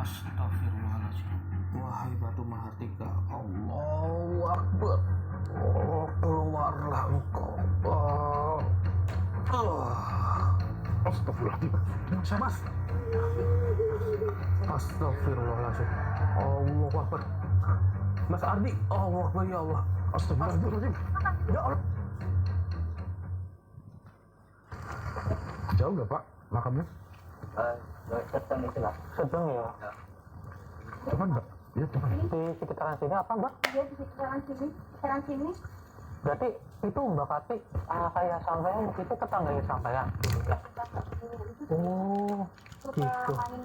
Astagfirullahaladzim. Wahai batu Mahardika, Allahu Akbar. Oh, keluarlah engkau. Astagfirullahaladzim. Mas. Astagfirullahaladzim. Allahu Akbar. Mas Ardi, Allahu Akbar ya Allah. Astagfirullahaladzim. Ya Allah. Jauh nggak Pak makamnya? Sedang itu lah. Sedang ya. Cepat Mbak. Ya cepat. Di sekitaran sini apa Mbak? Iya di sekitaran sini. Berarti itu Mbak Kati kayak sampean itu tetangganya sampean. Oh, gitu. Main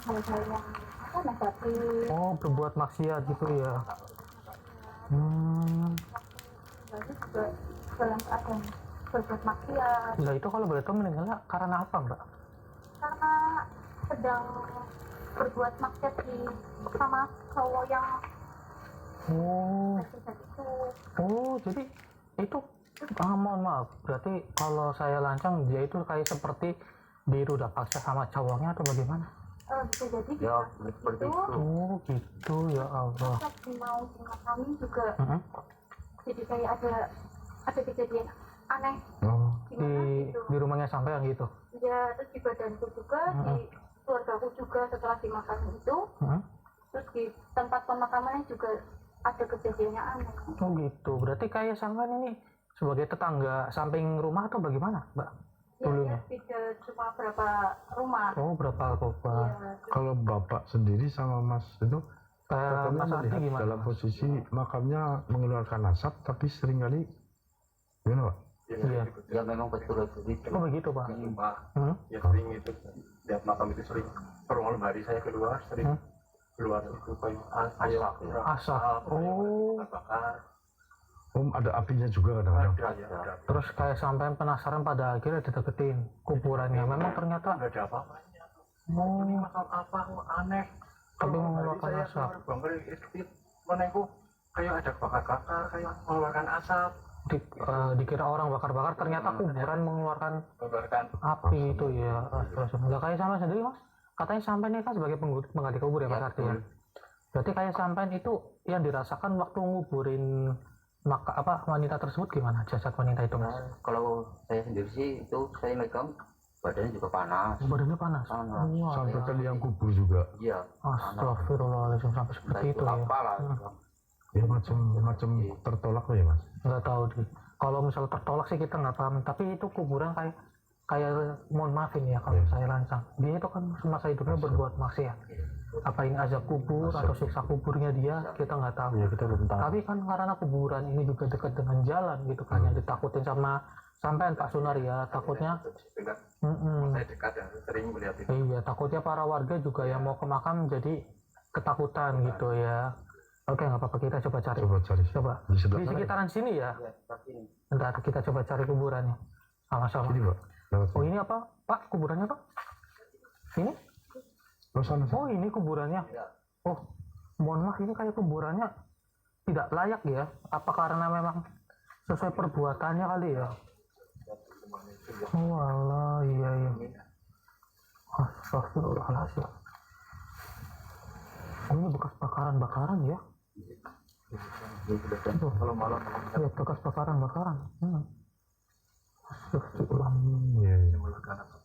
hal-hal yang apa negatif. Oh, berbuat maksiat gitu ya. Lalu juga dalam keadaan berbuat maksiat. Nah itu kalau boleh tahu meninggalnya karena apa Mbak? Karena sedang berbuat maksiat sama cowok yang itu. Oh, jadi itu mohon maaf. Berarti kalau saya lancang dia itu kayak seperti dirudah paksa sama cowoknya atau bagaimana? Bisa jadi Ya, bisa seperti gitu. itu. Oh, gitu ya Allah. Lagi mau kami juga jadi kayak ada kejadian aneh. Oh, Gimana gitu? di rumahnya sampean gitu. Ya, terus di badanku juga, di keluargaku juga setelah dimakan itu, terus di tempat pemakamannya juga ada kejadiannya aneh. Oh gitu. Berarti kayak sampean ini sebagai tetangga samping rumah atau bagaimana, Mbak? Dulunya. Ya, tidak cuma berapa rumah. Oh, berapa rumah? Ya, Kalau Bapak sendiri sama Mas itu katanya Mas Ardi melihat gimana? dalam posisi makamnya mengeluarkan asap, tapi seringkali gimana Pak? Iya. Ya memang betul itu. Oh begitu Pak. Ya sering itu lihat makam itu sering per malam hari saya keluar sering keluar itu kayak Asap. Oh. bakar Ada apinya juga kadang-kadang. ada Terus kayak sampean penasaran pada akhirnya dideketin kuburannya. Memang ternyata nggak ada apa-apanya. oh, Ini makam apa kok aneh. tapi Kalau mengeluarkan hari asap. saya bangun itu mana itu kayak ada bakar-bakar kayak mengeluarkan asap. Dikira orang bakar-bakar, ternyata kuburan mengeluarkan Mengeluarkan api itu ya. Nggak kayak sampean sendiri Mas? Katanya sampean ini kan sebagai pengganti kubur ya Mas Arti ya. Berarti kayak sampean itu yang dirasakan waktu nguburin wanita tersebut gimana? Jasad wanita itu Mas? Nah, kalau saya sendiri sih itu saya megang badannya juga panas. Badannya panas. Panas. Wah, Sampai ke liang kubur juga. Iya. Astagfirullahaladzim, sampai seperti itu ya. Apa lah. Ya macam tertolak loh ya Mas. Nggak tahu deh. Kalau misalnya tertolak sih kita nggak paham. Tapi itu kuburan kayak mohon maafin ya kalau saya lancang. Dia itu kan semasa hidupnya berbuat maksiat. Apa ini azab kubur atau siksa kuburnya dia, kita nggak tahu. Ya kita belum tahu. Tapi kan karena kuburan ini juga dekat dengan jalan gitu kan, yang ditakutin sama sampean Pak Sunar ya, takutnya. dekat Mm-mm. saya dekat ya sering melihat itu. Iya, takutnya para warga juga yang mau ke makam jadi ketakutan gitu ya. Oke, nggak apa-apa, kita coba cari. Coba. Di sebelah Di mana? sekitaran sini ya. Ya, seperti ini. Bentar, kita coba cari kuburannya. Sama-sama. Sini Pak. Lewat Oh sini. ini apa? Pak, kuburannya Pak? Ini? Oh sana. Oh ini kuburannya. Oh, mohon maaf, ini kayak kuburannya tidak layak ya. Apa karena memang sesuai perbuatannya kali ya? Oh alah, iya. Astagfirullahaladzim. Oh, ini bekas bakaran ya? Kalau malam Lihat bekas bakaran. Astagfirullah. Iya. mengeluarkan asap.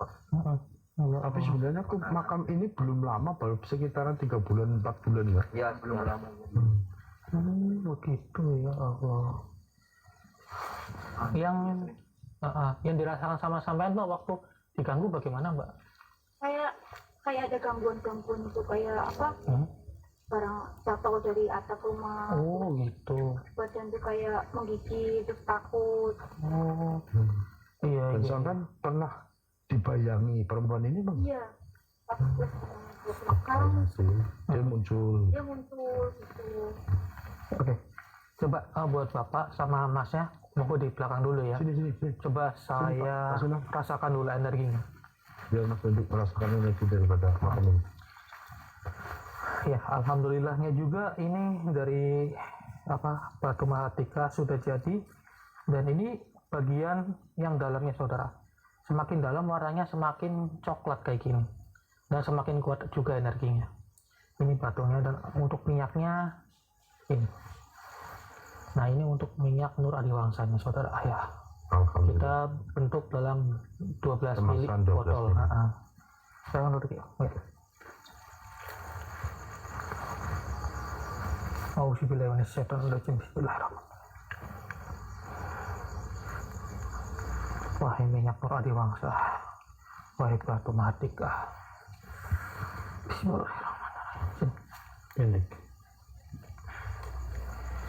Ya, Tapi sebenarnya makam ini belum lama, baru sekitaran 3 bulan 4 bulan ya. Ya belum lama. Begitu ya Allah. Yang dirasakan sama sampean Mbak waktu diganggu bagaimana Mbak? Kayak ada gangguan itu kayak apa? Barang jatuh dari atap rumah. Oh gitu. Badan tuh kayak menggigit, terus takut. Oh iya. Dan sampai pernah dibayangi perempuan ini Bang? Iya. Takut belakang Dia muncul. gitu. Oke. Coba buat Bapak sama Masnya, mau di belakang dulu ya. Sini. Coba saya Pak. rasakan dulu energinya. Biar Mas untuk merasakan energi daripada makam ini. Ya, alhamdulillahnya juga ini dari batu Mahardika sudah jadi, dan ini bagian yang dalamnya saudara. Semakin dalam warnanya semakin coklat kayak gini. dan semakin kuat juga energinya. Ini batunya, dan untuk minyaknya ini. Nah, ini untuk minyak Nur Adiwangsanya, saudara. Ya, Alhamdulillah. kita bentuk dalam 12 mili Kemasan 12 botol. mili. Saya menurut ya. Auzubillahiminasyaitonirrajim. Bismillahirrahmanirrahim. Wahai minyak Nur Adiwangsa, wahai batu Mahardika. Bismillahirrahmanirrahim. Ini.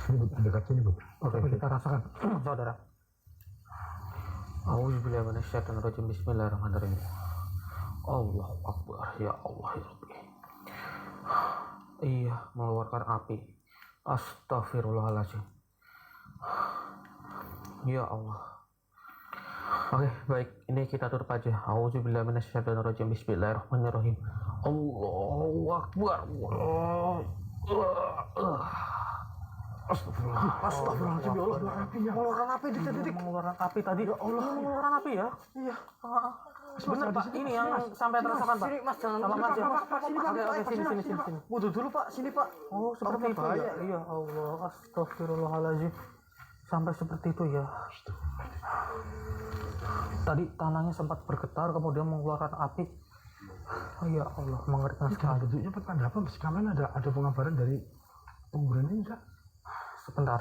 Sini Bu, dekat sini Bu. Oke, kita rasakan, saudara. Auzubillahiminasyaitonirrajim. Bismillahirrahmanirrahim. Allahu Akbar. Ya Allah, ya Rabbi. Iya, mengeluarkan api. Astagfirullahaladzim. Ya Allah. Oke, baik. Ini kita tutup aja. Auzubillahiminasyaitonirrajim. Bismillahirrahmanirrahim. Allahu Akbar. Astagfirullahaladzim, ya Allah, Mengeluarkan api di titik. Mengeluarkan api tadi. Ya Allah, mengeluarkan api ya? Iya. Bener Pak, ini yang sampai terasakan Pak. Sini Mas, jangan Sama Mas ya. Pak, sini Pak. Oke, sini. Wudhu dulu Pak, sini Pak. Oh, seperti itu ya? Iya, Allah. Astagfirullahaladzim. Sampai seperti itu ya. Tadi tanahnya sempat bergetar, kemudian mengeluarkan api. Oh, ya Allah, mengerikan sekali. Bentuknya petanda apa? Sekarang ada pengabaran dari kuburan ini enggak? Sebentar,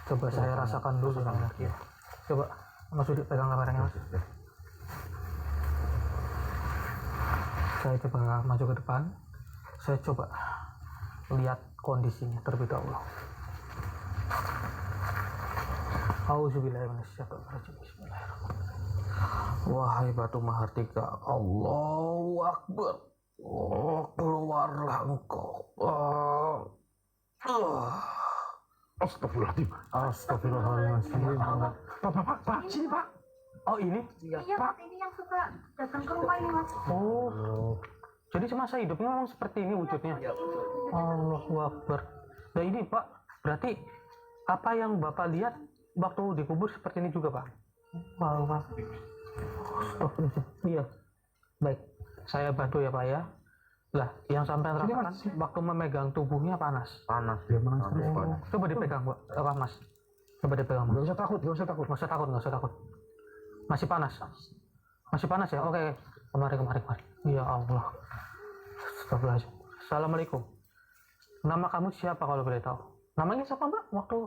coba saya rasakan dulu ya. Coba Mas Udi pegang kameranya Mas. Saya coba maju ke depan. Saya coba lihat kondisinya terlebih dahulu. Auzubillahiminasyaitonirrajim. Bismillahirrahmanirrahim. Wahai batu Mahardika, Allahu Akbar. Oh, keluarlah engkau. Astagfirullahaladzim. Astagfirullahaladzim. Pak, sini Pak. Oh, ini? Iya Mas, ini yang suka datang ke rumah ini Mas. Oh. Jadi semasa hidupnya memang seperti ini wujudnya. Allahu Akbar. Nah ini Pak, berarti apa yang Bapak lihat waktu dikubur seperti ini juga Pak? Wow, Pak. Iya. Baik, saya bantu ya Pak ya. Lah, yang sampai terasakan waktu memegang tubuhnya panas. Panas. Ya, panas. Coba dipegang Pak, apa Mas? Coba dipegang Mas. Gak usah takut. Nggak usah takut. Masih panas ya? Oke. Kemari. Ya Allah. Astagfirullahaladzim. Assalamualaikum. Nama kamu siapa kalau boleh tahu? Namanya siapa Mbak? Waktu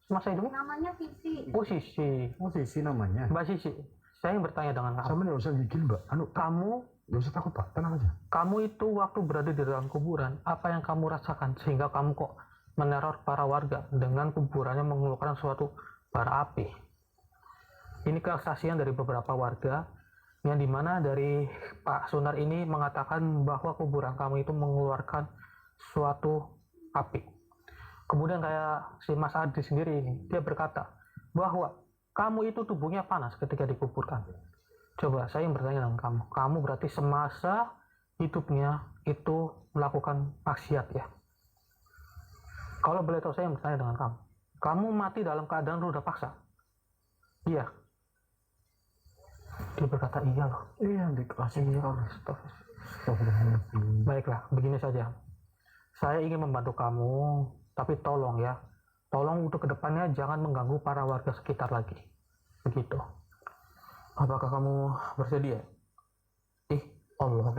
masa hidupnya? Namanya Sisi. Oh Sisi. Oh, Sisi namanya. Mbak Sisi. Saya yang bertanya dengan kamu. Sama nggak usah gigil Mbak. Kamu Gak usah takut Pak, tenang aja. Kamu itu waktu berada di dalam kuburan, apa yang kamu rasakan sehingga kamu kok meneror para warga dengan kuburannya mengeluarkan suatu bara api? Ini kesaksian dari beberapa warga yang dimana dari Pak Sunar ini mengatakan bahwa kuburan kamu itu mengeluarkan suatu api. Kemudian kayak si Mas Adi sendiri ini, dia berkata bahwa kamu itu tubuhnya panas ketika dikuburkan. Coba saya yang bertanya dengan kamu. Kamu berarti semasa hidupnya itu melakukan maksiat ya? Kalau boleh tahu saya yang bertanya dengan kamu. Kamu mati dalam keadaan ruda paksa? Iya. Dia berkata iya loh. Iya, dikasih. Iya. Baiklah, begini saja. Saya ingin membantu kamu, tapi tolong ya. Tolong untuk kedepannya jangan mengganggu para warga sekitar lagi. Begitu. Apakah kamu bersedia? Allah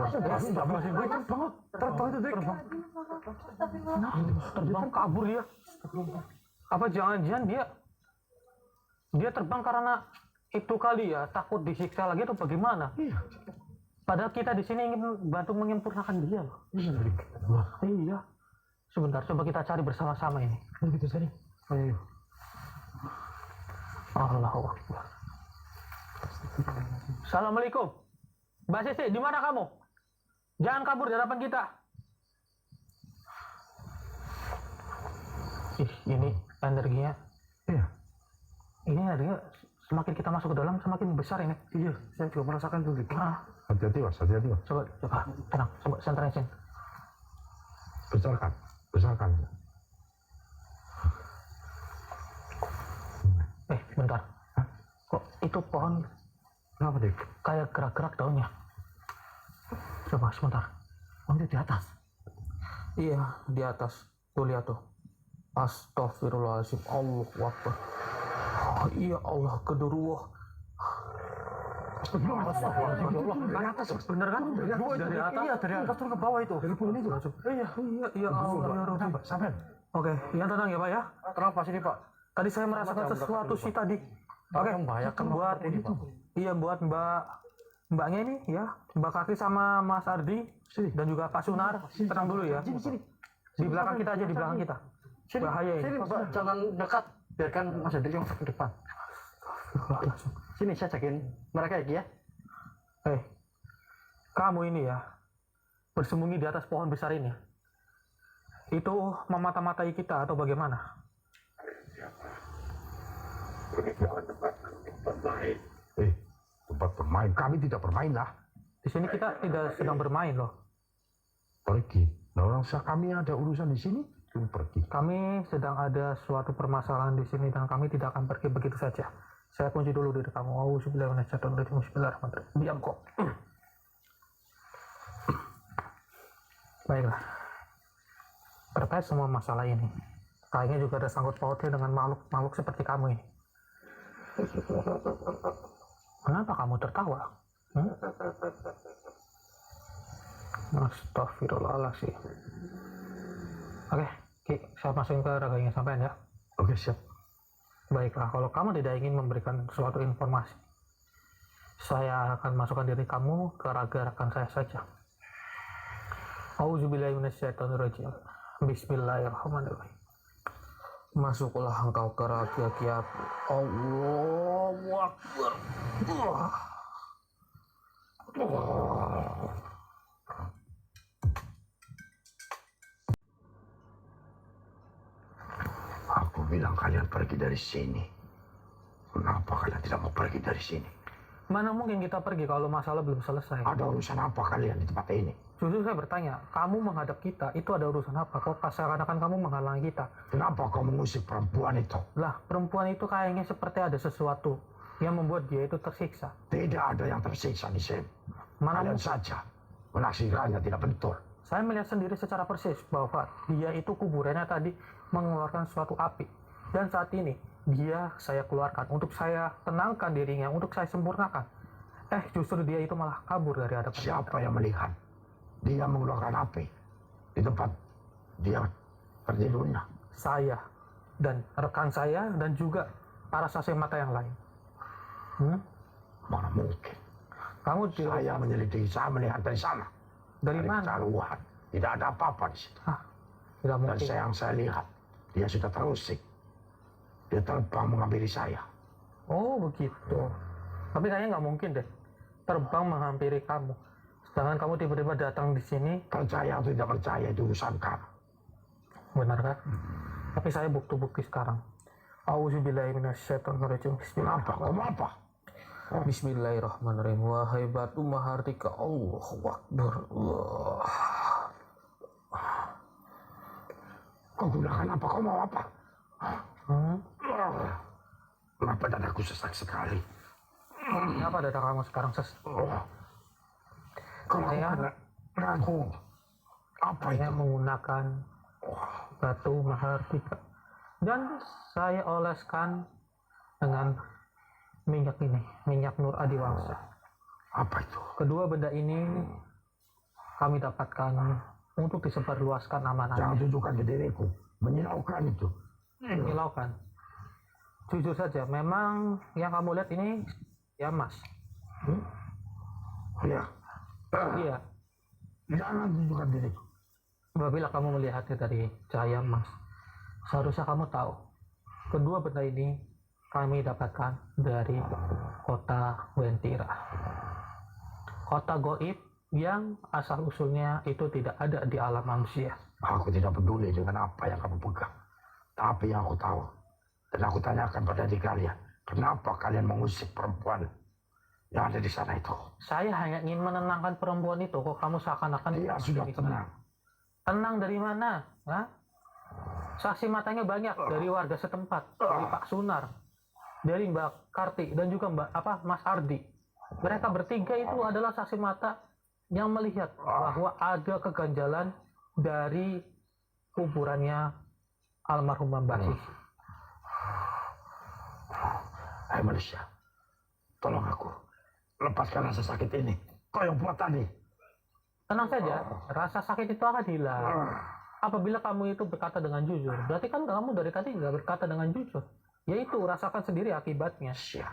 terbang kabur dia. Apa jangan-jangan dia terbang karena itu kali ya, takut disiksa lagi atau bagaimana? Iya. Padahal kita di sini ingin bantu menyempurnakan dia loh. Iya. Sebentar, coba kita cari bersama-sama ini. Ayo kita cari. Ayo. Allahu Akbar. Assalamualaikum. Mbak Sisi, di mana kamu? Jangan kabur di hadapan kita. Ini energinya. Iya. Ini energinya semakin kita masuk ke dalam semakin besar ini. Iya, saya juga merasakan tuh. Ah, Hati-hati Mas. coba tenang, coba senterin. Besarkan. Bentar. Hah? Kok itu pohon Kenapa Dik? kayak gerak-gerak daunnya? Coba sebentar. Oh, dia di atas. Iya, di atas. Tuh lihat tuh. Astagfirullahaladzim. Allahu Akbar. Oh, iya Allah, kedua. Dari atas, bener kan? Dari atas. Iya, dari atas turun ke bawah itu. Dari pohon itu. Iya, Allah ya Rabbi. Sampai. Oke, yang tenang ya Pak ya. Kenapa sini Pak? Tadi saya merasakan sesuatu sih tadi. Oke, membahayakan buat ini Pak. iya buat mbaknya ini ya, Mbak Karti sama Mas Ardi dan juga Pak Sunar, tenang dulu ya. Di belakang kita aja, di belakang kita. Bahaya ini. Sini Pak, jangan dekat. Biarkan Mas Hendrik yang ke depan. Sini saya jagain mereka ya. Kamu ini ya, bersembunyi di atas pohon besar ini. Itu memata-matai kita atau bagaimana? Tempat bermain. Kami tidak bermain lah. Di sini kita tidak sedang bermain loh. Pergi. Nah, orang kami ada urusan di sini, kami pergi. Kami sedang ada suatu permasalahan di sini dan kami tidak akan pergi begitu saja. Saya kunci dulu diri kamu. Bismillahirrahmanirrahim. Diam kok. Baiklah. Terkait semua masalah ini, kayaknya juga ada sangkut pautnya dengan makhluk seperti kamu ini. Kenapa kamu tertawa? Astagfirullahaladzim. Oke, Ki, saya masukin ke raganya sampean ya. Oke, siap. Baiklah, kalau kamu tidak ingin memberikan suatu informasi, saya akan masukkan diri kamu ke raga rekan saya saja. Auzubillahiminasyaitonirrajim. Bismillahirrahmanirrahim. Masuklah engkau ke raga kiapu. Allahu Akbar. Aku bilang kalian pergi dari sini. Kenapa kalian tidak mau pergi dari sini? Mana mungkin kita pergi kalau masalah belum selesai? Ada urusan apa kalian di tempat ini? Justru saya bertanya, kamu menghadap kita, itu ada urusan apa? Kok seakan-akan kamu menghalangi kita? Kenapa kau mengusik perempuan itu? Lah, perempuan itu kayaknya seperti ada sesuatu yang membuat dia itu tersiksa. Tidak ada yang tersiksa di sini. Mana Kalian mungkin? saja menaksirkannya tidak betul. Saya melihat sendiri secara persis bahwa dia itu kuburannya tadi mengeluarkan suatu api. Dan saat ini, dia saya keluarkan untuk saya tenangkan dirinya, untuk saya sempurnakan. Justru dia itu malah kabur dari hadapan kita. Siapa yang melihat dia mengeluarkan api di tempat dia tertidurnya? Saya dan rekan saya dan juga para saksi mata yang lain. Mana mungkin? Kamu tidak Saya menyelidiki, saya melihat dari sana. dari mana? Kejauhan. Tidak ada apa-apa di situ. Tidak Dan mungkin. yang saya lihat, dia sudah terusik. Dia terbang menghampiri saya. Oh begitu. Tapi kayaknya nggak mungkin deh terbang menghampiri kamu. Sedangkan kamu tiba-tiba datang di sini. Percaya atau tidak percaya itu urusan kamu. Benar kan? Tapi saya bukti-bukti sekarang. Auzubillahiminasyaitonirrajim. Kenapa? Kamu apa? Bismillahirrahmanirrahim. Wahai batu mahardika, Allahu Akbar. Allah. Kau gunakan apa? Kau mau apa? Kenapa dadaku sesak sekali? Kenapa dada kamu sekarang Kalau Saya- ragu. Apa Saya itu? menggunakan batu mahardika dan saya oleskan dengan minyak ini, minyak Nur Adiwangsa. Apa itu? Kedua benda ini kami dapatkan untuk disebarluaskan Jangan amanahnya. tunjukkan ke diriku. Menyilaukan itu. Menyilaukan. Jujur saja, memang yang kamu lihat ini ya Mas. Ya. Iya, Jangan tunjukkan diriku. apabila kamu melihatnya dari cahaya emas, seharusnya kamu tahu kedua benda ini kami dapatkan dari kota Wentira, kota goib yang asal usulnya itu tidak ada di alam manusia. Aku tidak peduli dengan apa yang kamu pegang. Tapi yang aku tahu, dan aku tanyakan pada diri kalian, kenapa kalian mengusik perempuan yang ada di sana itu? Saya hanya ingin menenangkan perempuan itu, kok kamu seakan-akan Dia sudah tenang. Tenang dari mana? Hah? Saksi matanya banyak dari warga setempat, dari Pak Sunar, dari Mbak Karti dan juga Mas Ardi. Mereka bertiga itu adalah saksi mata yang melihat bahwa ada keganjalan dari kuburannya almarhum Mbah Sisi. Hai manusia, tolong aku. Lepaskan rasa sakit ini. Kau yang buat tadi. Tenang saja, rasa sakit itu akan hilang. Apabila kamu itu berkata dengan jujur, berarti kan kamu dari tadi nggak berkata dengan jujur. Yaitu, rasakan sendiri akibatnya. Sial.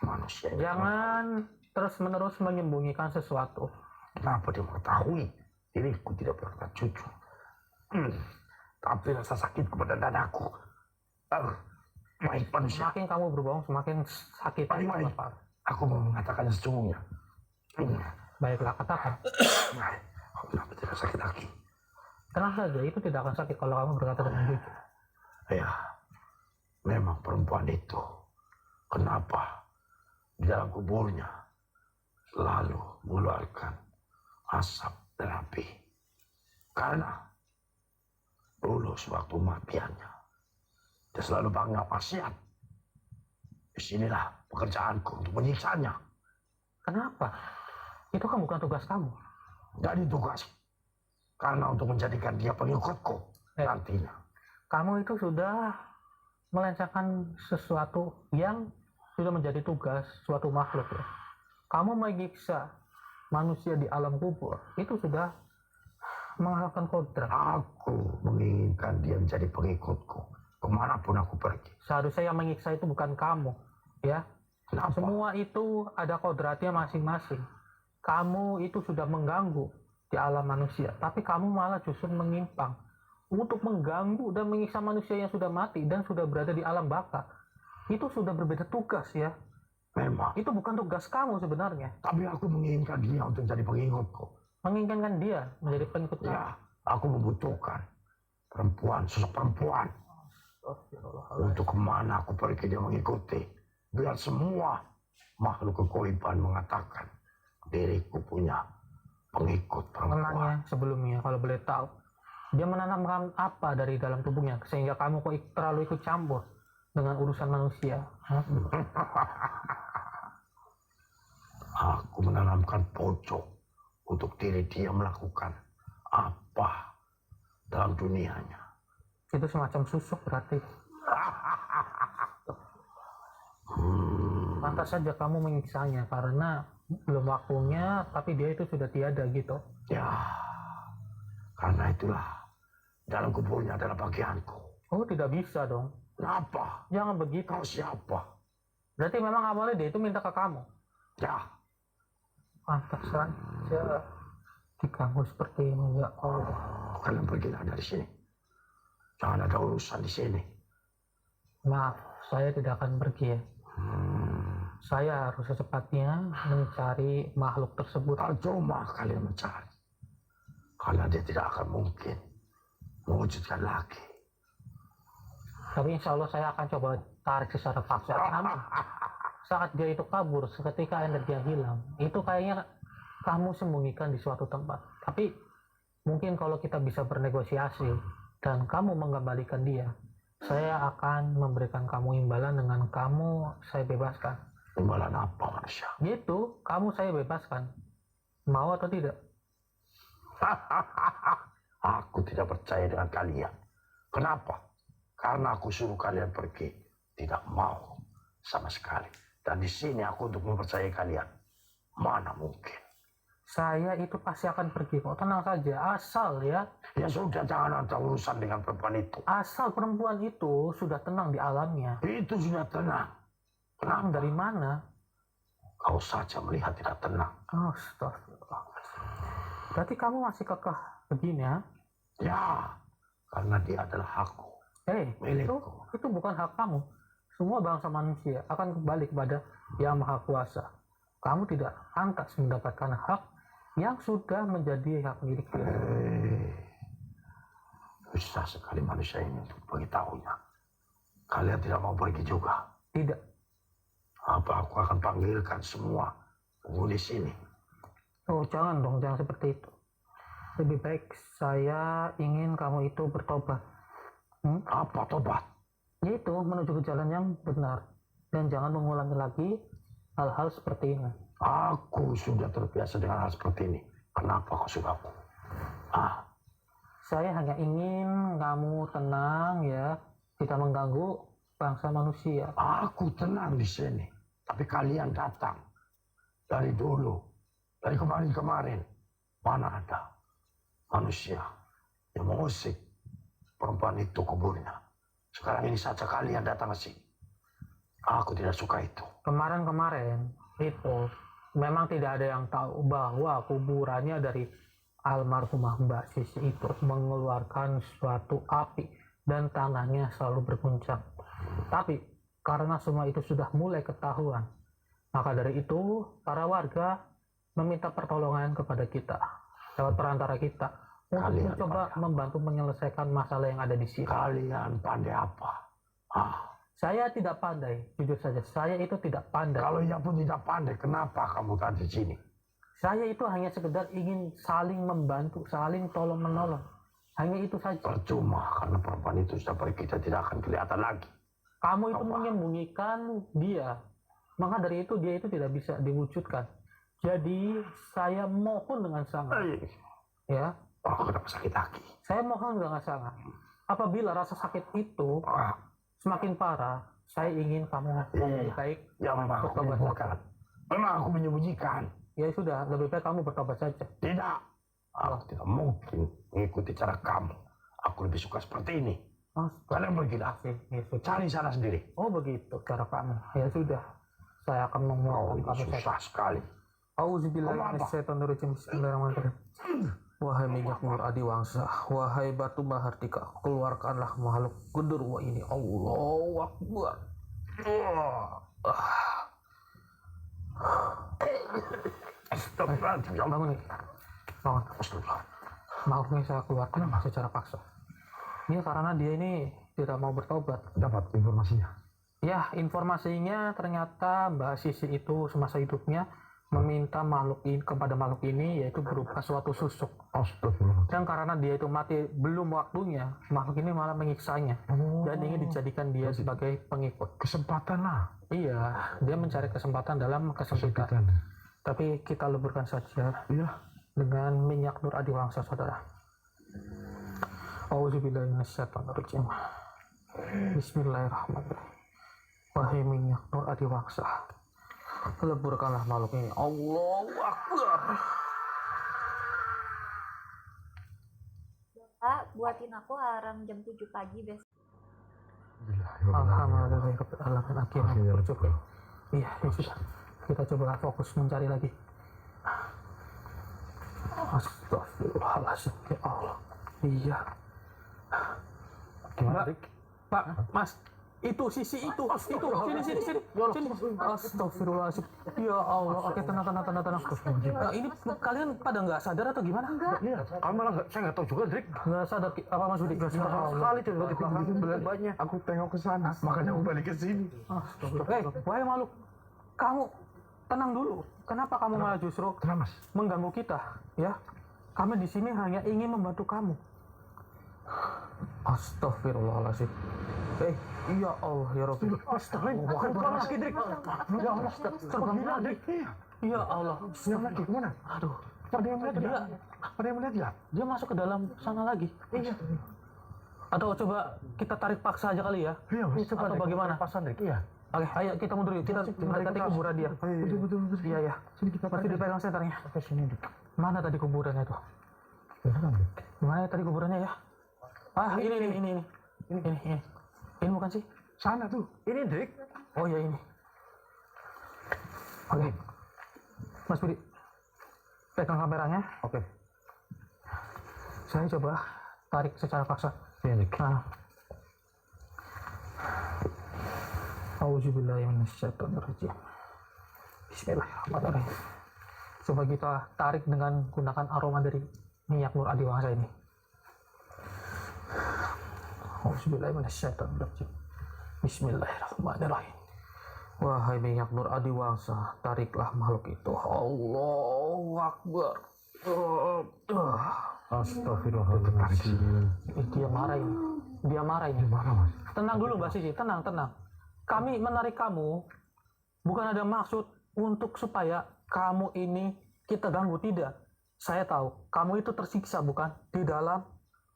Manusia ini Jangan terus-menerus menyembunyikan sesuatu. kenapa dia mengetahui diriku tidak berkata jujur. Tapi rasa sakit kepada dadaku. Baik manusia, Semakin kamu berbohong, semakin sakit. Baik. Aku mau mengatakannya sesungguhnya. Baiklah, katakan. Aku kenapa tidak sakit lagi? Tenang saja, itu tidak akan sakit kalau kamu berkata dengan jujur. Ya, memang perempuan itu. Kenapa di dalam kuburnya selalu mengeluarkan asap dan api? Karena dulu sewaktu kematiannya dia selalu bangga maksiat. Disinilah pekerjaanku untuk menyiksanya. Kenapa? Itu kan bukan tugas kamu. Jadi tugas karena untuk menjadikan dia pengikutku nantinya. Kamu itu sudah melencengkan sesuatu yang sudah menjadi tugas suatu makhluk. Ya. Kamu menyiksa manusia di alam kubur, itu sudah mengalahkan kodrat. Aku menginginkan dia menjadi pengikutku kemanapun aku pergi. Seharusnya yang menyiksa itu bukan kamu, ya. Kenapa? Semua itu ada kodratnya masing-masing. Kamu itu sudah mengganggu di alam manusia, tapi kamu malah justru menyimpang untuk mengganggu dan menyiksa manusia yang sudah mati dan sudah berada di alam baka. Itu sudah berbeda tugas, ya. Memang. Itu bukan tugas kamu sebenarnya. Tapi aku menginginkan dia untuk jadi pengikutku. Menginginkan dia menjadi pengikut kamu. Ya, aku membutuhkan perempuan, sosok perempuan. Untuk kemana aku pergi dia mengikuti. Biar semua makhluk kegoiban mengatakan diriku punya pengikut perempuan. Menanya sebelumnya, kalau boleh tahu, dia menanamkan apa dari dalam tubuhnya sehingga kamu kok terlalu ikut campur dengan urusan manusia? Aku menanamkan pojok untuk diri dia melakukan apa dalam dunianya. Itu semacam susuk berarti. Pantas saja kamu menyiksanya karena belum waktunya, tapi dia itu sudah tiada gitu. Ya, karena itulah dalam kuburnya adalah bagianku. Oh, tidak bisa dong. Kenapa? Jangan begitu. Kau siapa? Berarti memang awalnya dia itu minta ke kamu. Ya, Pantas saja diganggu seperti ini, ya Allah. kalian pergilah dari sini. Jangan ada urusan di sini. Maaf, saya tidak akan pergi ya. Saya harus secepatnya mencari makhluk tersebut. Percuma kalian mencari. Karena dia tidak akan mungkin mewujudkan lagi. Tapi insya Allah saya akan coba tarik secara paksa. Namun saat dia itu kabur, seketika energi yang hilang, itu kayaknya kamu sembunyikan di suatu tempat. Tapi mungkin kalau kita bisa bernegosiasi dan kamu mengembalikan dia, saya akan memberikan kamu imbalan dengan kamu saya bebaskan. Imbalan apa manusia? Gitu, kamu saya bebaskan. Mau atau tidak? Aku tidak percaya dengan kalian. Kenapa? Karena aku suruh kalian pergi. Tidak mau sama sekali. Dan di sini aku untuk mempercayai kalian. Mana mungkin? Saya itu pasti akan pergi kok. Tenang saja. Asal ya. Ya sudah, jangan ada urusan dengan perempuan itu. Asal perempuan itu sudah tenang di alamnya. Itu sudah tenang. Tenang dari mana? Kau saja melihat tidak tenang. Astagfirullah. Berarti kamu masih kekeh begini ya? Ya, karena dia adalah hakku. Milikku. Itu bukan hak kamu. Semua bangsa manusia akan kembali kepada Yang Maha Kuasa. Kamu tidak pantas mendapatkan hak yang sudah menjadi hak milik dia. Susah sekali manusia ini untuk beritahunya. Kalian tidak mau pergi juga? Tidak. Apa aku akan panggilkan semua penghuni sini? Oh, jangan dong, jangan seperti itu. Lebih baik saya ingin kamu itu bertobat. Apa tobat? Yaitu menuju ke jalan yang benar. Dan jangan mengulangi lagi hal-hal seperti ini. Aku sudah terbiasa dengan hal seperti ini. Kenapa kau suruh aku? Saya hanya ingin kamu tenang ya, tidak mengganggu bangsa manusia. Aku tenang di sini. Tapi kalian datang dari dulu, dari kemarin-kemarin. Mana ada manusia yang mengusik perempuan itu kuburnya. Sekarang ini saja kalian datang ke sini. Aku tidak suka itu. Kemarin-kemarin itu memang tidak ada yang tahu bahwa kuburannya dari almarhumah Mbak Sisi itu mengeluarkan suatu api dan tangannya selalu berguncang. Tapi karena semua itu sudah mulai ketahuan, maka dari itu para warga meminta pertolongan kepada kita lewat perantara kita untuk Kalian mencoba membantu menyelesaikan masalah yang ada di sini. Kalian pandai apa? Saya tidak pandai, jujur saja, saya itu tidak pandai. Kalau ia pun tidak pandai, kenapa kamu ada di sini? Saya itu hanya sekedar ingin saling membantu, saling tolong menolong. Hanya itu saja. Percuma, karena perempuan itu sudah pergi, kita tidak akan kelihatan lagi. Kamu itu menyembunyikan dia. Maka dari itu dia itu tidak bisa diwujudkan. Jadi saya mohon dengan sangat. Ya, Aku dapat sakit hati. saya mohon dengan sangat. Apabila rasa sakit itu semakin parah, saya ingin kamu lebih baik Ya memang aku bertobat menyembunyikan. Memang aku menyembunyikan. Ya sudah, lebih baik kamu bertobat saja. Tidak. Aku tidak mungkin mengikuti cara kamu. Aku lebih suka seperti ini. Kalian pergilah. Ya sudah. Cari sana sendiri. Oh begitu cara kamu. Ya sudah, saya akan Oh, menguatkan ini kamu saja. susah sekali. Auzubillahiminasyaitonirrajim. Bismillahirrahmanirrahim. Wahai minyak nur adiwangsa, wahai batu mahardika, keluarkanlah makhluk genderuwo ini. Allahu Akbar. Astagfirullahaladzim, ya Allah. Bangun nih. Bangun. Astagfirullah. Makhluknya saya keluarkan secara paksa. Ya karena dia ini tidak mau bertobat. Dapat informasinya. Ya, informasinya ternyata Mbak Sisi itu semasa hidupnya meminta makhluk ini kepada makhluk ini, yaitu berupa suatu susuk. Astagfirullah. Dan karena dia itu mati belum waktunya, makhluk ini malah menyiksanya dan ingin dijadikan dia sebagai pengikut. Kesempatan lah. Iya, dia mencari kesempatan dalam kesempitan. Tapi kita leburkan saja Iya. dengan minyak nur adiwangsa, saudara. Auzubillahiminasyaitonirrajim. Bismillahirrahmanirrahim. Wahai minyak nur adiwangsa, Leburkanlah makhluk ini. Allahu Akbar. Pak, buatin aku alarm jam 7 pagi besok. Alhamdulillah, akhirnya bercukup. Iya, ya sudah. Kita coba fokus mencari lagi. Astagfirullahaladzim, ya Allah. Iya. Mbak, Pak, Mas, itu sisi itu, sini. Astagfirullahaladzim. Ya Allah, oke tenang. Nah, ini kalian pada nggak sadar atau gimana? Iya, kamu malah saya nggak tahu juga, Drik. Nggak sadar apa Mas Budi? Nggak sadar Sekali tuh di belakang banyak. Aku tengok ke sana, makanya aku balik ke sini. Wahai makhluk, kamu tenang dulu. Kenapa kamu malah justru Kenapa, Mas? mengganggu kita? Ya, kami di sini hanya ingin membantu kamu. Astagfirullahaladzim. Ya Allah, ya Rabbi. Astagfirullah lagi, Drik. Ya Allah, terbang lagi. Ya Allah. Yang lagi kemana? Aduh, Ada yang melihat dia, nggak? Ada yang melihat nggak? dia masuk ke dalam sana lagi. Iya. Atau coba kita tarik paksa aja kali ya? Iya, Mas. Atau bagaimana? Pasan, Drik. Iya. Oke, ayo kita mundur yuk. Kita mendekati kuburan dia. Betul. Iya, ya. Sini kita Pasti dipegang senternya. Oke, sini, Drik. Mana tadi kuburannya tuh? Mana tadi kuburannya ya? Ini. Ini bukan sih? Sana tuh. Ini, Drik. Oh ya ini. Oke. Mas Budi, pegang kameranya. Oke. Saya coba tarik secara paksa. Iya, Drik. Nah. Auzubillahiminasyaitonirrajim. Bismillahirrahmanirrahim. Coba kita tarik dengan gunakan aroma dari minyak nur adiwangsa ini. Auzubillahiminasyaitonirrajim. Bismillahirrahmanirrahim. Wahai minyak nur adiwangsa, tariklah makhluk itu. Allahu Akbar. Astagfirullahaladzim. Dia marah ini. Dia marah ini. Gimana, Mas? Tenang dulu Mbak Sisi, tenang. Kami menarik kamu bukan ada maksud untuk supaya kamu ini kita ganggu, tidak. Saya tahu kamu itu tersiksa, bukan, di dalam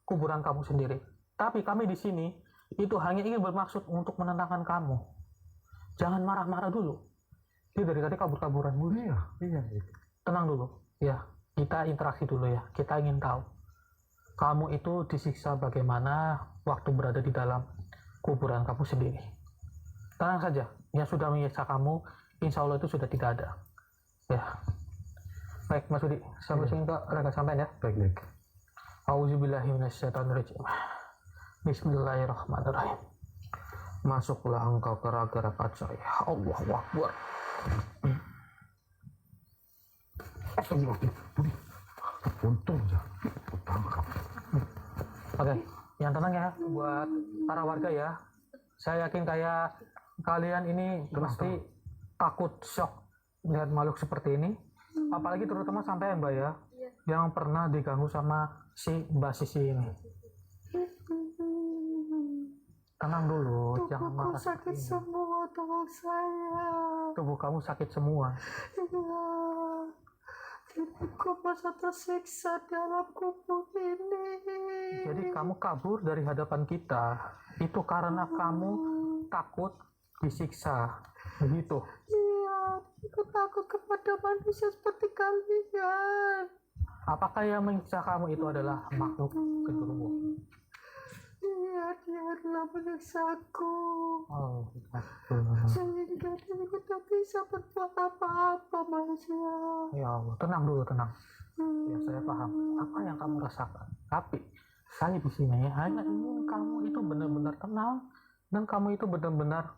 kuburan kamu sendiri. Tapi kami di sini itu hanya ingin bermaksud untuk menenangkan kamu. Jangan marah-marah dulu. Dia dari tadi kabur-kaburan dulu. Iya. Tenang dulu. Ya, kita interaksi dulu ya. Kita ingin tahu kamu itu disiksa bagaimana waktu berada di dalam kuburan kamu sendiri. Tenang saja. Yang sudah menyiksa kamu, insya Allah itu sudah tidak ada. Ya. Baik, Mas Budi. Sampai sini kok rekan sampean ya. Baik. Auzubillahi minasyaitonirrajim. Bismillahirrahmanirrahim. Masuklah engkau ke raga-raga saya. Allahu Akbar. Untung ya. Utama kamu. Oke, yang tenang ya buat para warga ya. Saya yakin kayak kalian ini pasti takut shock lihat makhluk seperti ini. Apalagi terutama sampai Mbak ya, yang pernah diganggu sama si Mbak Sisi ini. Tenang dulu, jangan marah. Sakit semua, tolong saya. Tubuh kamu sakit semua. Iya. Diriku masa tersiksa dalam kubur ini. Jadi kamu kabur dari hadapan kita itu karena kamu takut disiksa, begitu? Iya, aku takut kepada manusia seperti kalian. Apakah yang menyiksa kamu itu adalah makhluk genderuwo? Iya, dia adalah menyiksaku. Oh, Sehingga diriku tak bisa berbuat apa-apa manusia. ya Allah, tenang dulu, tenang. Ya, saya paham apa yang kamu rasakan. Tapi saya di sini hanya ingin kamu itu benar-benar tenang dan kamu itu benar-benar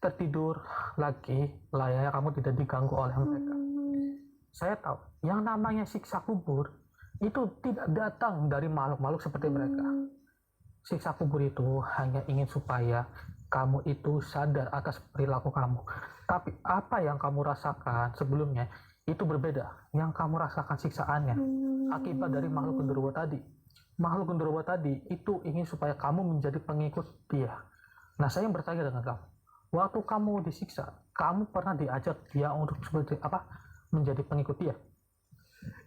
tertidur lagi, layaknya kamu tidak diganggu oleh mereka. Saya tahu yang namanya siksa kubur itu tidak datang dari makhluk-makhluk seperti mereka. Siksa kubur itu hanya ingin supaya kamu itu sadar atas perilaku kamu. Tapi apa yang kamu rasakan sebelumnya itu berbeda. Yang kamu rasakan siksaannya akibat dari makhluk genderuwo tadi. Makhluk genderuwo tadi itu ingin supaya kamu menjadi pengikut dia. Nah, saya yang bertanya dengan kamu, waktu kamu disiksa, kamu pernah diajak dia untuk seperti apa menjadi pengikut dia?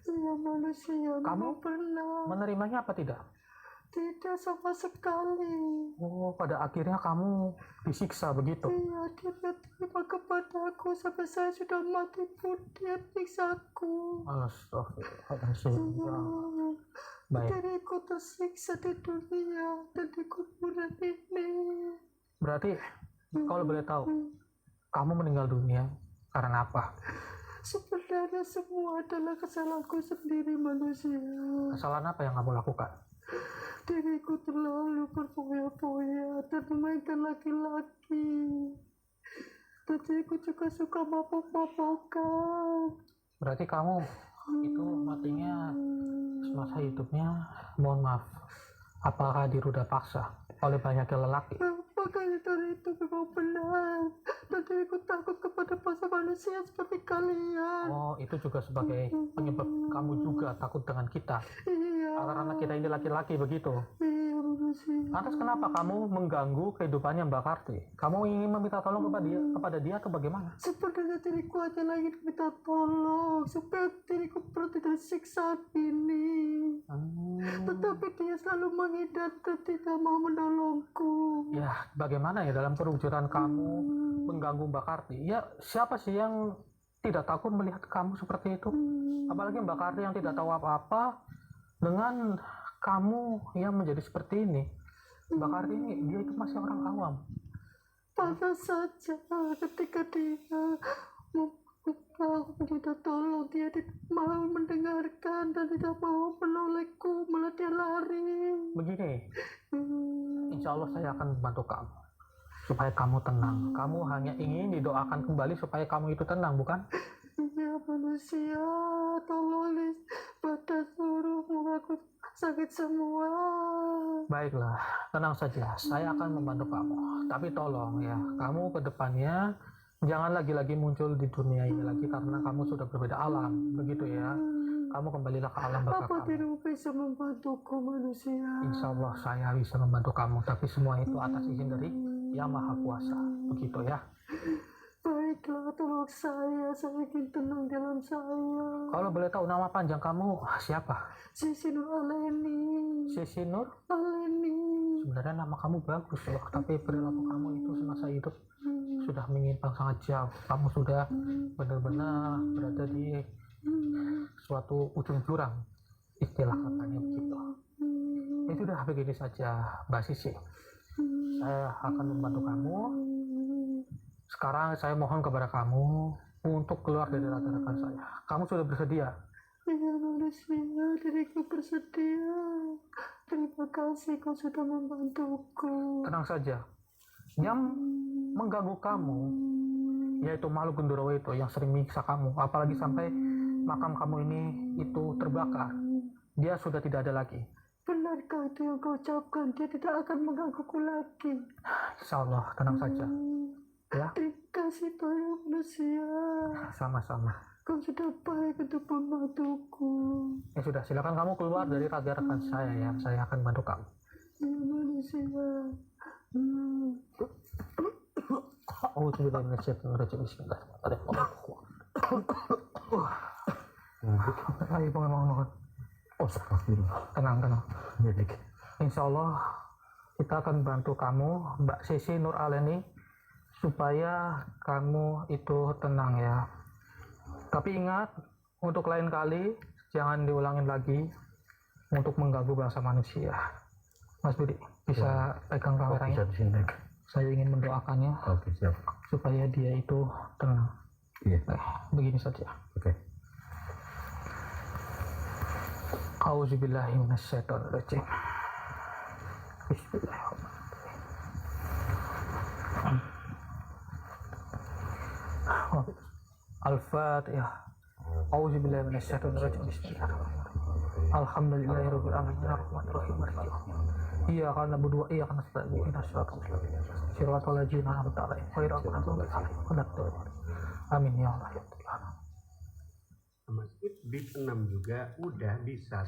Iya, manusia. Kamu pernah. Menerimanya apa tidak? Tidak sama sekali. Oh, pada akhirnya kamu disiksa begitu. Iya, dia terima kepadaku sampai saya sudah mati pun dia siksaku. Astagfirullahaladzim. Ya. Baik. Diriku tersiksa di dunia dan di kuburan ini. Berarti kalau boleh tahu, kamu meninggal dunia karena apa? Sebenarnya semua adalah kesalahanku sendiri manusia. Kesalahan apa yang kamu lakukan? Diriku terlalu berfoya-foya dan memainkan laki-laki. Dan diriku juga suka mabok-mabokan. Berarti kamu itu matinya semasa hidupnya, mohon maaf, apakah diruda paksa oleh banyaknya lelaki? Makanya dari itu memang benar. Dan diriku takut kepada bangsa manusia seperti kalian. Oh, itu juga sebagai penyebab kamu juga takut dengan kita. Iya. Karena kita ini laki-laki begitu. Iya, manusia. Lantas kenapa kamu mengganggu kehidupannya Mbak Karti? Kamu ingin meminta tolong kepada dia atau bagaimana? Sebenarnya diriku hanya lagi minta tolong supaya diriku berhenti dari siksaan ini. Tetapi dia selalu menghindar dan tidak mau menolongku. Ya, bagaimana ya dalam perwujudan kamu mengganggu Mbak Karti? Ya, siapa sih yang tidak takut melihat kamu seperti itu? Apalagi Mbak Karti yang tidak tahu apa-apa dengan kamu yang menjadi seperti ini. Mbak Karti ini, dia itu masih orang awam. Pantas saja ketika dia aku minta tolong, dia tidak mau mendengarkan dan tidak mau menolongku, malah dia lari. Begini, insya Allah saya akan membantu kamu supaya kamu tenang. Kamu hanya ingin didoakan kembali supaya kamu itu tenang, bukan? Iya, manusia, tolong pada suruhmu, aku sakit semua. Baiklah, tenang saja. Saya akan membantu kamu. Tapi tolong ya, kamu ke depannya jangan lagi-lagi muncul di dunia ini lagi karena kamu sudah berbeda alam, begitu ya. Kamu kembalilah ke alam baka Apa kamu. dirimu bisa membantuku, manusia? Insya Allah saya bisa membantu kamu, tapi semua itu atas izin dari Yang Maha Kuasa, begitu ya. Baik, Sakitlah, tolong saya ingin tenang dalam saya. Kalau boleh tahu nama panjang kamu siapa? Sisi Nur Aleni. Sisi Nur? Aleni. Sebenarnya nama kamu bagus loh, tapi perilaku kamu itu semasa hidup sudah menyimpang sangat jauh. Kamu sudah benar-benar berada di suatu ujung jurang, istilah katanya begitu. Itu udah begini saja, Mbak Sisi. Saya akan membantu kamu. Sekarang saya mohon kepada kamu untuk keluar dari rekan saya. Kamu sudah bersedia? Ya manusia, diriku bersedia. Terima kasih kau sudah membantuku. Tenang saja. Yang mengganggu kamu yaitu makhluk genderuwo itu yang sering menyiksa kamu, apalagi sampai makam kamu ini itu terbakar. Dia sudah tidak ada lagi. Benarkah itu yang kau ucapkan? Dia tidak akan menggangguku lagi. Insya Allah, tenang saja. Ya, Terima kasih Tuhan manusia. sama-sama. Kau sudah baik untuk membantuku. Ya sudah, silakan kamu keluar dari raga rekan saya ya. Saya akan bantu kamu. Ya manusia. Oh, sudah menyebut Bismillahirrahmanirrahim. Ayo bangun. Oh, astagfirullah. Tenang. Insya Allah kita akan bantu kamu, Mbak Sisi Nur Aleni, supaya kamu itu tenang ya. Tapi ingat, untuk lain kali jangan diulangin lagi untuk mengganggu bangsa manusia. Mas Budi, bisa pegang kameranya? Bisa di sini. Saya ingin mendoakannya Oke, siap. supaya dia itu tenang. Iya. Begini saja. Oke. Auzubillahi minasyaitonirrajim. Bismillahirrahmanirrahim. Al-Fatihah. Auzubillahi minasyaitonirrajim. Bismillahirrahmanirrahim. Alhamdulillahirabbil alamin arrahmanirrahim maliki yaumiddin. Iyyaka na'budu wa iyyaka nasta'in ihdinas siratal mustaqim. Siratal ladzina an'amta 'alaihim ghairil maghdubi 'alaihim waladdallin. Amin ya Allah ya Tuhan. Masjid di 6 juga udah bisa.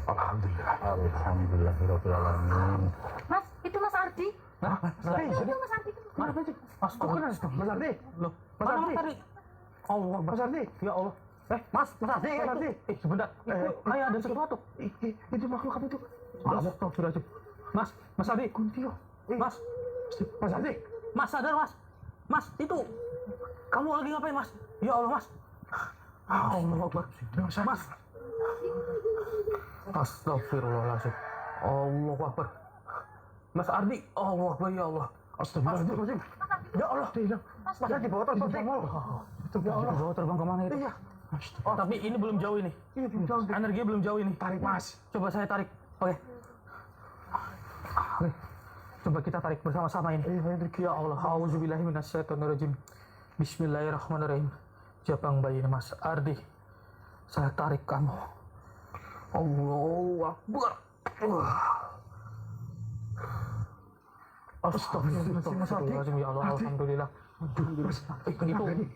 Alhamdulillahirabbil alamin. Mas, itu Mas Ardi. Nah, Itu Mas Ardi. mana sih? Mas, kok kenal itu? Mas Ardi. Loh, Mas Ardi. Allah, Mas Ardi. Ya Allah. Mas Ardi. Sebentar. Kayak ada sesuatu. Itu makhluk apa itu? Astagfirullahaladzim. Mas Ardi. Kuntio. Mas Ardi. Mas sadar, Mas. Mas, itu. Kamu lagi ngapain, Mas? Ya Allah, Mas. Allah Akbar. Mas. Astagfirullahaladzim. Allah Akbar. Mas Ardi. Allah Akbar, ya Allah. Astagfirullahaladzim. Ya Allah. Mas Ardi bawa terbang. Ya Allah. Bawa terbang kemana itu? Iya. Oh, tapi ini belum jauh ini. Energinya belum jauh ini. Tarik, Mas. Coba saya tarik. Oke. Coba kita tarik bersama-sama ini. Ya Allah. Auzubillahi minasyaitonirrajim. Bismillahirrahmanirrahim. Jabang bayi Mas Ardi. Saya tarik kamu. Allahu Akbar. Astagfirullahaladzim. Ya Allah. Alhamdulillah. Itu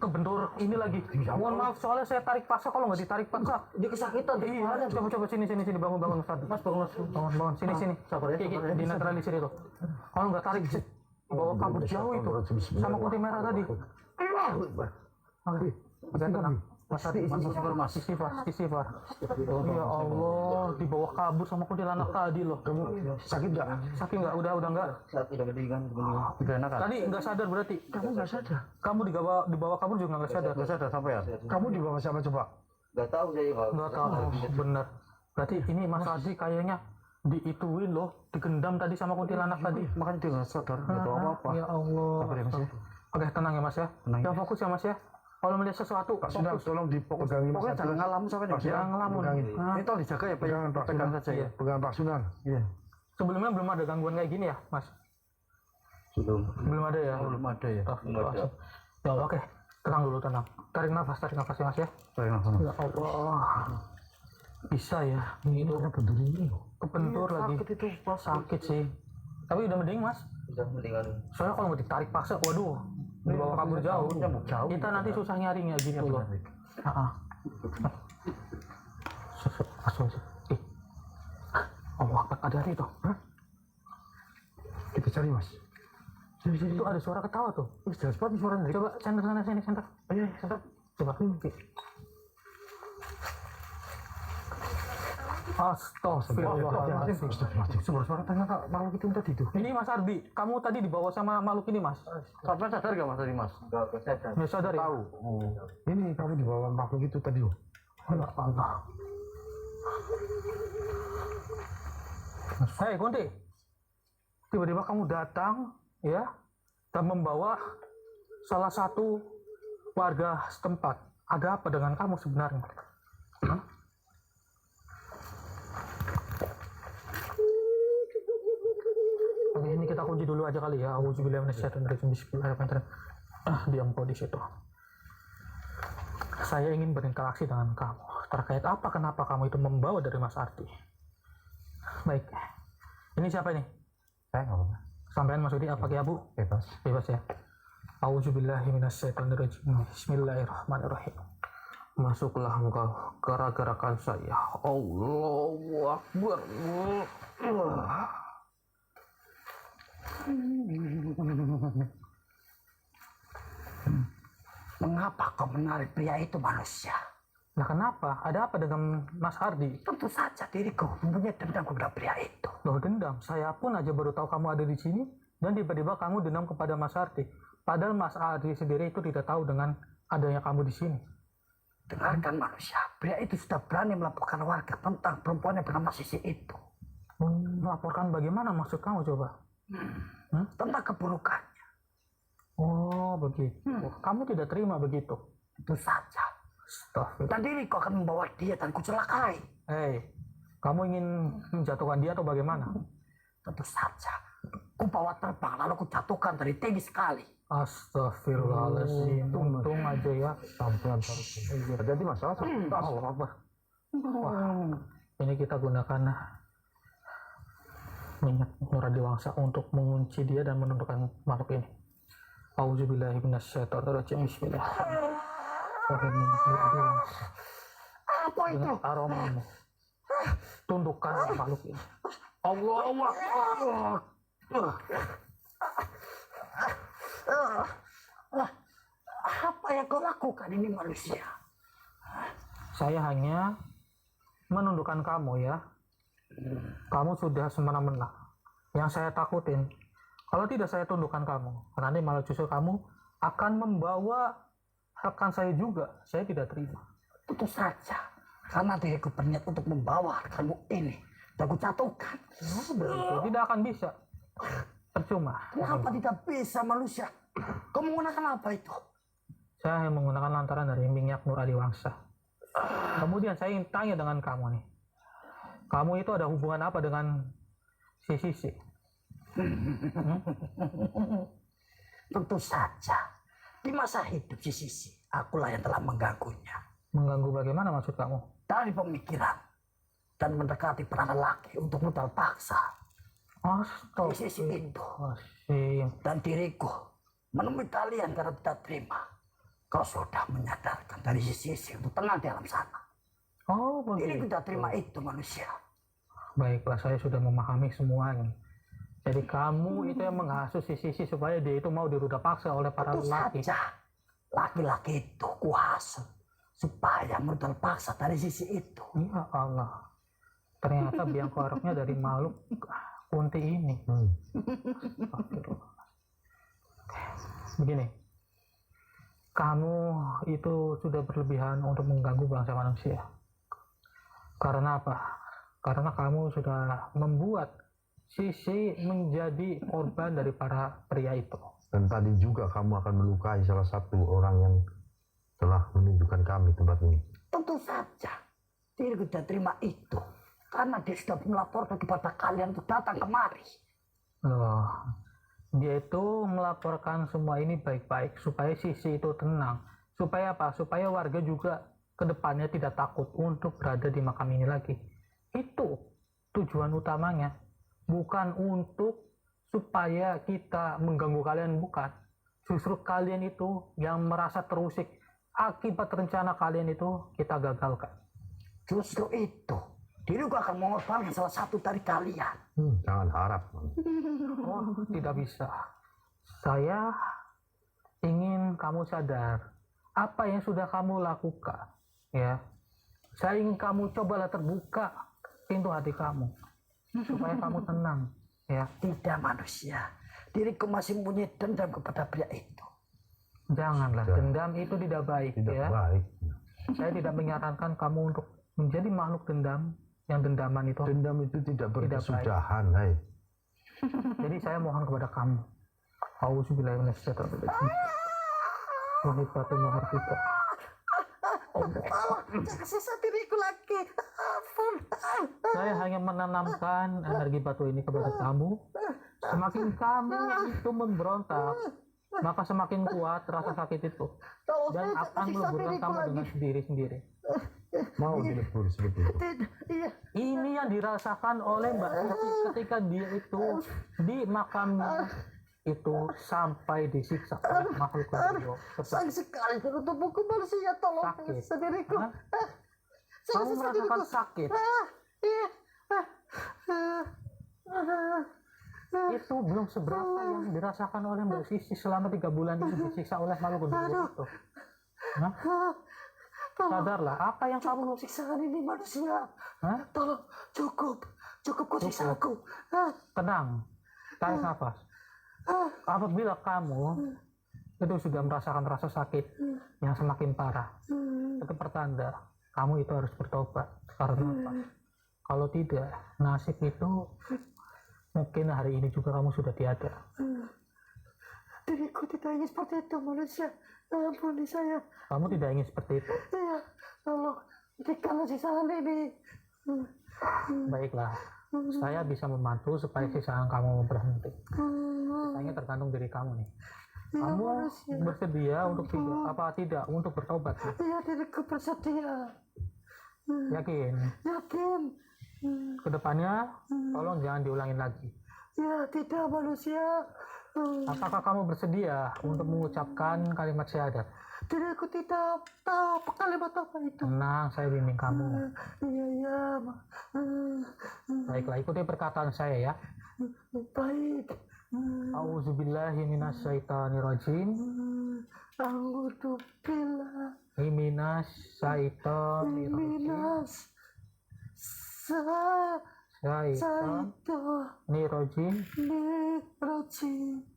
kebentur ini lagi. Mohon maaf soalnya saya tarik paksa, kalau nggak ditarik paksa dia kesakitan. Iya, coba sini bangun Ustaz. Mas bangun sini. Sabar ya. Dinetralisir itu. Kalau nggak tarik bawa kabur jauh itu sama kunti merah tadi. Oke, tenang. Mas Ardi, istighfar. Ya Allah, dibawa kabur sama kuntilanak tadi loh. Kamu sakit nggak? Sakit nggak? Udah nggak? Udah mendingan. Tadi nggak sadar berarti? Kamu nggak sadar? Kamu dibawa kabur juga nggak sadar? Nggak sadar sampai ya? Kamu dibawa siapa coba? Nggak tahu saya. Nggak tahu, bener. Berarti ini Mas Ardi kayaknya diituin loh, digendam tadi sama kuntilanak tadi. Makanya dia nggak sadar, nggak tahu apa-apa. Ya Allah. Oke, tenang ya Mas ya. Jangan fokus ya Mas ya. Kalau melihat sesuatu, Sudah, tolong dipegangin. pokoknya jangan ngelamun sampai jangan ngelamun. Ini tolong dijaga ya, pegang saja ya. Pegang Pak Sunan. Iya. Sebelumnya belum ada gangguan kayak gini ya, Mas? Belum ada ya? Belum ada ya. Ya oke, tenang dulu, tenang. Tarik nafas ya Mas ya. Tarik nafas. Ya Allah. Bisa ya, ini kebentur ini. Kebentur lagi. Sakit sih. Tapi udah mending Mas. Udah mendingan. Soalnya kalau mau ditarik paksa, waduh, dibawa kabur jauh. Kita nanti susah nyarinya gitu loh. Allah, ada itu. Kita cari mas. Sini. Itu ada suara ketawa tuh. Jelas banget suara dari. Coba center sana sini center. Ayo, center. Coba. Astagfirullahaladzim. Suara ternyata makhluk itu tadi tuh. Ini Mas Ardi, kamu tadi dibawa sama makhluk ini Mas. Sampai sadar gak mas tadi mas? Gak sadar. Nggak sadar ya? Tahu. Oh. Ini kamu dibawa makhluk itu tadi loh. Ya Allah. Hei Kunti, tiba-tiba kamu datang ya dan membawa salah satu warga setempat. Ada apa dengan kamu sebenarnya? Hah? Oke, ini kita kunci dulu aja kali ya. Auzubillahi minasyaitonirrajim. Bismillahirrahmanirrahim. Diam kau di situ. Saya ingin berinteraksi dengan kamu. Terkait apa, kenapa kamu itu membawa dari Mas Ardi? Baik. Ini siapa ini? Saya nggak apa-apa. Sampean Mas Udi, apa ya Bu? Bebas. Bebas ya. Auzubillahi minasyaitonirrajim. Bismillahirrahmanirrahim. Masuklah engkau ke raga-raga saya. Allahu Akbar. Mengapa kau menarik pria itu manusia? Nah kenapa? Ada apa dengan Mas Ardi? Tentu saja diriku mempunyai dendam kepada pria itu. Loh dendam? Saya pun aja baru tahu kamu ada di sini dan tiba-tiba kamu dendam kepada Mas Ardi. Padahal Mas Ardi sendiri itu tidak tahu dengan adanya kamu di sini. Dengarkan manusia, pria itu sudah berani melaporkan warga tentang perempuan yang bernama Sisi itu. Melaporkan bagaimana maksud kamu coba? Tentang keburukannya. Oh begitu. Kamu tidak terima begitu? Itu saja. Astagfirullah. Dan diriku akan membawa dia dan kucelakai. Hei, kamu ingin menjatuhkan dia atau bagaimana? Tentu saja. Ku bawa terbang lalu ku jatuhkan dari tinggi sekali. Astagfirullahaladzim. Untung aja ya. Sampai Jadi masalah. Allah Akbar. Wah, ini kita gunakan minyak nuradi wangsa untuk mengunci dia dan menundukkan makhluk ini. Auzubillahi minasyaitonirrajim. Bismillahirrahmanirrahim. Apa itu? Dengan aromamu, tundukkan makhluk ini. Allahu Akbar. Apa yang kau lakukan ini manusia? Saya hanya menundukkan kamu ya. Kamu sudah semena-mena. Yang saya takutin, kalau tidak saya tundukkan kamu, nanti malah justru kamu akan membawa rekan saya juga. Saya tidak terima. Tentu saja. Karena diriku berniat untuk membawa rekanmu ini. Dan ku jatuhkan. Tidak akan bisa. Percuma. Kenapa tidak bisa manusia? Kau menggunakan apa itu? Saya hanya menggunakan lantaran dari minyak nuradi wangsa. Kemudian saya ingin tanya dengan kamu nih. Kamu itu ada hubungan apa dengan si Sisi? Tentu saja. Di masa hidup si Sisi, akulah yang telah mengganggunya. Mengganggu bagaimana maksud kamu? Dari pemikiran dan mendekati para lelaki untuk modal paksa. Si Sisi itu dan diriku menemui kalian karena tidak terima. Kau sudah menyadarkan dari si Sisi untuk tenang di alam sana. Oh, Diriku begitu. tidak terima itu manusia. Baiklah, saya sudah memahami semuanya. Jadi kamu itu yang menghasut si Sisi supaya dia itu mau diruda paksa oleh para Tentu lelaki. saja. Laki-laki itu kuhasut supaya modal paksa dari Sisi itu. Ya Allah. Ternyata biang keroknya dari makhluk Kunti ini. Astagfirullah. Begini. Kamu itu sudah berlebihan untuk mengganggu bangsa manusia. Karena apa? Karena kamu sudah membuat Sisi menjadi korban dari para pria itu. Dan tadi juga kamu akan melukai salah satu orang yang telah menunjukkan kami tempat ini. Tentu saja. Diriku tidak terima itu. Karena dia sudah melaporkan kepada kalian untuk datang kemari. Loh, dia itu melaporkan semua ini baik-baik supaya Sisi itu tenang. Supaya apa? Supaya warga juga kedepannya tidak takut untuk berada di makam ini lagi. Itu tujuan utamanya. Bukan untuk supaya kita mengganggu kalian, bukan. Justru kalian itu yang merasa terusik akibat rencana kalian itu kita gagalkan. Justru itu. diriku akan mengorbankan salah satu dari kalian. Jangan harap. Oh, tidak bisa. Saya ingin kamu sadar apa yang sudah kamu lakukan, ya. Saya ingin kamu cobalah terbuka pintu hati kamu supaya kamu tenang, ya. Tidak manusia, diriku masih mempunyai dendam kepada pria itu. Janganlah, dendam itu tidak baik, Tidak ya. baik. Saya tidak menyarankan kamu untuk menjadi makhluk dendam yang dendaman itu. Dendam itu tidak baik. berkesudahan, hai. Jadi saya mohon kepada kamu. Auzubillahiminasyaitonirrajim. Wahifatul muharrika. Jangan sisa diriku lagi. Ampun. Saya hanya menanamkan energi batu ini kepada kamu. Semakin kamu itu memberontak, maka semakin kuat rasa sakit itu. Dan akan meleburkan kamu dengan sendiri-sendiri. Mau dilebur seperti itu. Iya. Ini yang dirasakan oleh Mbak Esti ketika dia itu di makam itu sampai disiksa oleh makhluk Allah. Sayang sekali untuk tubuhku manusia, tolong Sakit. diriku. Hah? Kamu merasakan sakit. Iya. Itu belum seberapa yang dirasakan oleh Mbak Sisi selama 3 bulan ini disiksa oleh makhluk Allah itu. Hah? Sadarlah, apa yang kamu Siksaan ini manusia. Hah? Tolong, cukup kau siksa aku. Tenang, tarik nafas. Apabila kamu itu sudah merasakan rasa sakit yang semakin parah, itu pertanda kamu itu harus bertobat. Karena apa? Kalau tidak, nasib itu mungkin hari ini juga kamu sudah tiada. Diriku tidak ingin seperti itu manusia. Ampuni saya. Kamu tidak ingin seperti itu. Iya, tolong hentikanlah siksaan ini. Baiklah, saya bisa membantu supaya siksaan kamu berhenti. Sisanya tergantung diri kamu nih. Kamu bersedia untuk tidak untuk bertobat? Iya, diriku bersedia. Yakin? Yakin. Kedepannya tolong jangan diulangin lagi. Ya, tidak manusia. Apakah kamu bersedia untuk mengucapkan kalimat syahadat? Diriku tidak tahu kalimat apa itu. Tenang, saya bimbing kamu. Iya. Baiklah, ikuti perkataan saya ya. Baik. Auzubillahi minasyaitonirrajim. A'udzubillah. Minasyaitonirrajim. Syaitonirrajim.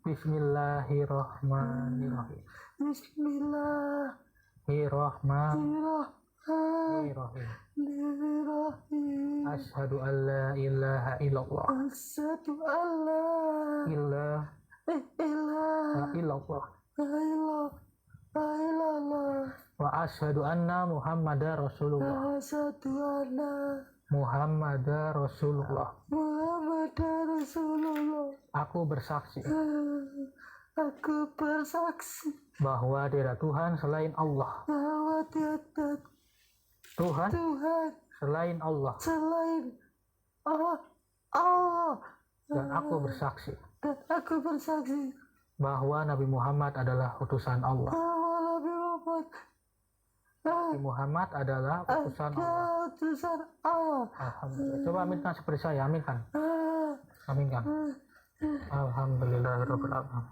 Bismillahirrahmanirrahim. Bismillahirrahmanirrahim. Asyhadu an la ilaha illallah. Asyhadu an la ilaha illallah. Wa asyhadu anna Muhammadar Rasulullah. Asyhadu anna Muhammadar Rasulullah. Muhammadar Rasulullah. Aku bersaksi bahwa tiada Tuhan selain Allah. Tuhan selain Allah. Dan aku bersaksi bahwa Nabi Muhammad adalah utusan Allah. Nabi Muhammad adalah utusan Allah. Alhamdulillah. Coba aminkan seperti saya, aminkan. Aminkan. Alhamdulillahirabbil alamin.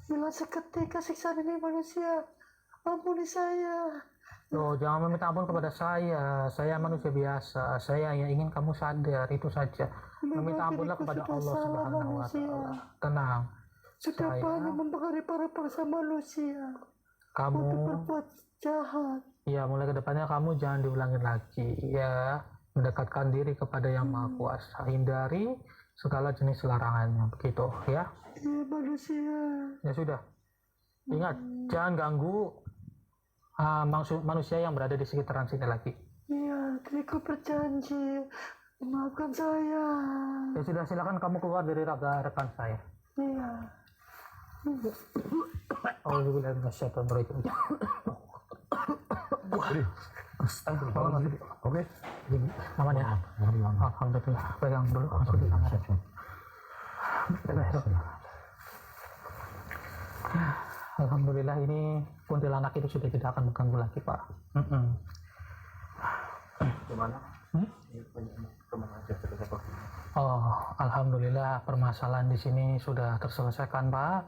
Bila seketika siksaan ini manusia, ampuni saya. Loh, jangan meminta ampun kepada saya. Saya manusia biasa. Saya yang ingin kamu sadar, itu saja. Meminta ampunlah kepada Allah Subhanahu wa Ta'ala. Tenang. Sudah banyak mempengaruhi para bangsa manusia. Kamu untuk berbuat jahat. Ya, mulai ke depannya kamu jangan diulangi lagi ya. Mendekatkan diri kepada Yang Maha Kuasa. Hindari segala jenis larangannya, begitu ya. Iya, manusia. Ya sudah. Ingat, jangan ganggu manusia yang berada di sekitaran sini lagi. Iya, diriku berjanji. Maafkan saya. Ya sudah, silakan kamu keluar dari rekan saya. Iya. Auzubillahi minasyaitonirrajim. Astagfirullahaladzim. Oke. Aman ya? Alhamdulillah. Pegang dulu. Masukin tangan. Alhamdulillah, ini kuntilanak itu sudah tidak akan mengganggu lagi, Pak. Gimana? Hmm? Ini banyak kemana aja terus apa? Oh, alhamdulillah permasalahan di sini sudah terselesaikan, Pak.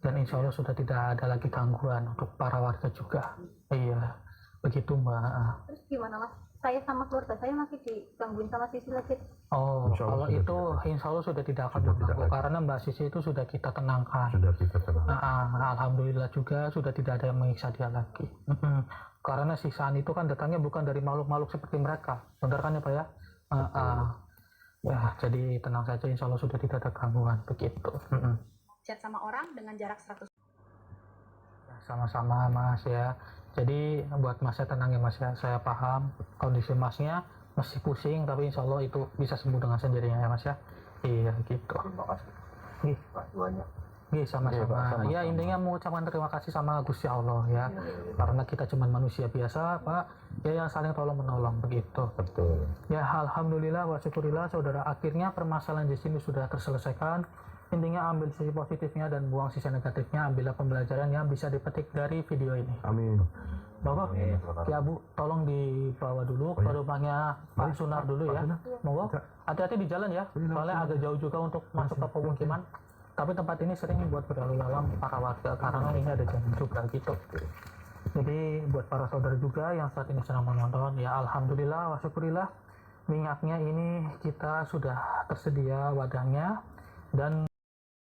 Dan insya Allah sudah tidak ada lagi gangguan untuk para warga juga. Iya, begitu, Mbak. Terus gimana mas? Saya sama keluarga saya masih digangguin sama Sisi lagi. Oh, Insya Allah kalau sudah itu insya Allah sudah tidak akan Sudah tidak mengganggu lagi. karena Mbak Sisi itu sudah kita tenangkan. Sudah kita tenang. Alhamdulillah juga sudah tidak ada yang menyiksa dia lagi. Karena siksaan itu kan datangnya bukan dari makhluk-makhluk seperti mereka. Benar kan ya Pak ya? Ya, jadi tenang saja insya Allah sudah tidak ada gangguan begitu. Chat sama orang dengan jarak 100 Sama-sama Mas ya. Jadi buat Masnya tenang ya Mas ya. Saya paham kondisi Masnya masih pusing tapi insya Allah itu bisa sembuh dengan sendirinya ya Mas ya. Iya gitu. Terima kasih. Ih, Bantuannya. Iya sama-sama. Ya intinya mengucapkan terima kasih sama Gusti Allah ya. Karena kita cuma manusia biasa Pak. Ya yang saling tolong menolong begitu. Betul. Ya alhamdulillah wa syukurillah saudara akhirnya permasalahan di sini sudah terselesaikan. Intinya ambil sisi positifnya dan buang sisi negatifnya. Ambillah pembelajaran yang bisa dipetik dari video ini. Amin. Bapak, ya Bu, tolong dibawa dulu ke rumahnya Pak Sunar dulu ya. Monggo, hati-hati di jalan ya. Soalnya agak jauh juga untuk masuk ke pemukiman. Tapi tempat ini sering buat berlalu lalang para warga karena ini ada jalan juga gitu. Jadi buat para saudara juga yang saat ini sedang menonton, ya alhamdulillah wa syukurillah minyaknya ini kita sudah tersedia wadahnya dan